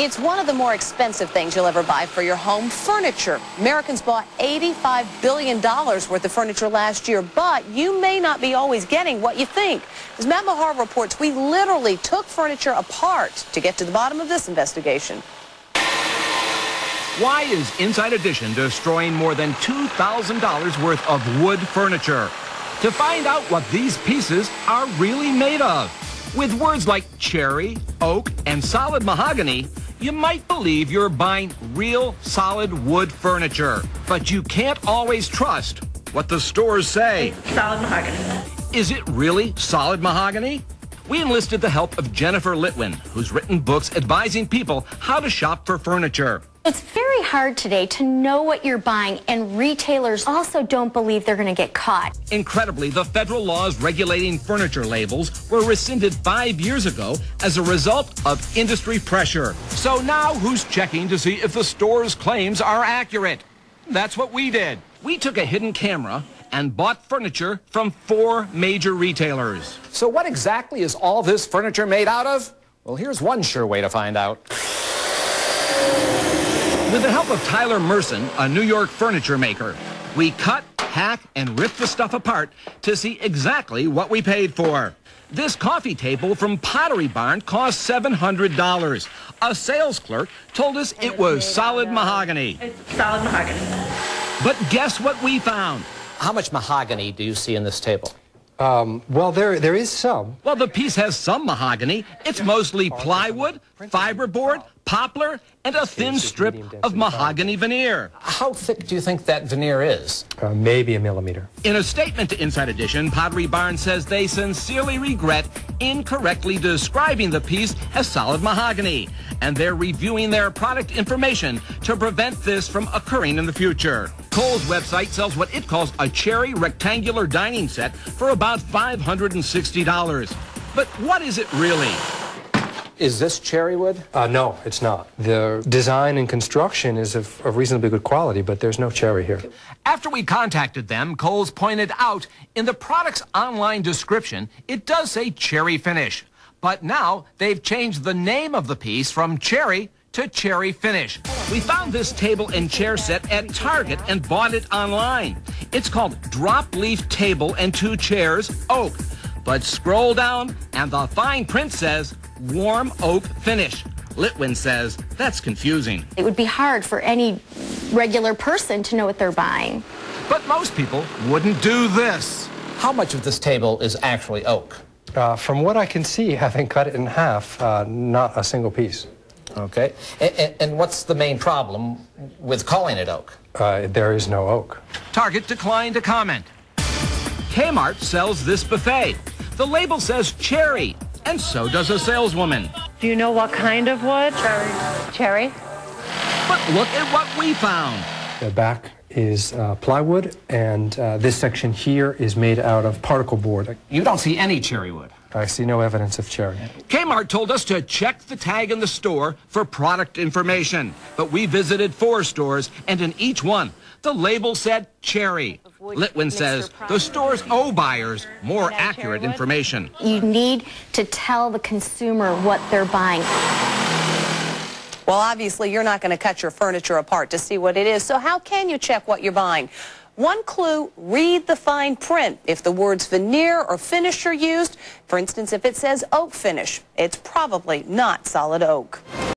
It's one of the more expensive things you'll ever buy for your home, furniture. Americans bought $85 billion worth of furniture last year, but you may not be always getting what you think. As Matt Mahar reports, we literally took furniture apart to get to the bottom of this investigation. Why is Inside Edition destroying more than $2,000 worth of wood furniture? To find out what these pieces are really made of. With words like cherry, oak, and solid mahogany, you might believe you're buying real solid wood furniture. But you can't always trust what the stores say. Solid mahogany. Is it really solid mahogany? We enlisted the help of Jennifer Litwin, who's written books advising people how to shop for furniture. It's very hard today to know what you're buying, and retailers also don't believe they're going to get caught. Incredibly, the federal laws regulating furniture labels were rescinded 5 years ago as a result of industry pressure. So now who's checking to see if the store's claims are accurate? That's what we did. We took a hidden camera and bought furniture from 4 major retailers. So what exactly is all this furniture made out of? Well, here's one sure way to find out. With the help of Tyler Merson, a New York furniture maker, we cut, hack, and rip the stuff apart to see exactly what we paid for. This coffee table from Pottery Barn cost $700. A sales clerk told us it was solid mahogany. It's solid mahogany. But guess what we found? How much mahogany do you see in this table? Well, there is some. Well, the piece has some mahogany. It's mostly plywood, fiberboard, poplar, and a thin strip of mahogany veneer. How thick do you think that veneer is? Maybe a millimeter. In a statement to Inside Edition, Pottery Barn says they sincerely regret incorrectly describing the piece as solid mahogany, and they're reviewing their product information to prevent this from occurring in the future. Kohl's website sells what it calls a cherry rectangular dining set for about $560. But what is it really? Is this cherry wood? No, it's not. The design and construction is of reasonably good quality, but there's no cherry here. After we contacted them, Kohl's pointed out in the product's online description, it does say cherry finish. But now they've changed the name of the piece from cherry to cherry finish. We found this table and chair set at Target and bought it online. It's called Drop Leaf Table and 2 Chairs Oak. But scroll down and the fine print says warm oak finish. Litwin says that's confusing. It would be hard for any regular person to know what they're buying. But most people wouldn't do this. How much of this table is actually oak? From what I can see, having cut it in half, not a single piece. Okay. And what's the main problem with calling it oak? There is no oak. Target declined to comment. Kmart sells this buffet. The label says cherry, and so does a saleswoman. Do you know what kind of wood? Cherry. But look at what we found. The back is plywood, and this section here is made out of particle board. You don't see any cherry wood. I see no evidence of cherry. Kmart told us to check the tag in the store for product information. But we visited 4 stores, and in each one, the label said cherry. Litwin says the stores owe buyers more accurate information. You need to tell the consumer what they're buying. Well, obviously, you're not going to cut your furniture apart to see what it is. So how can you check what you're buying? One clue, read the fine print. If the words veneer or finish are used, for instance, if it says oak finish, it's probably not solid oak.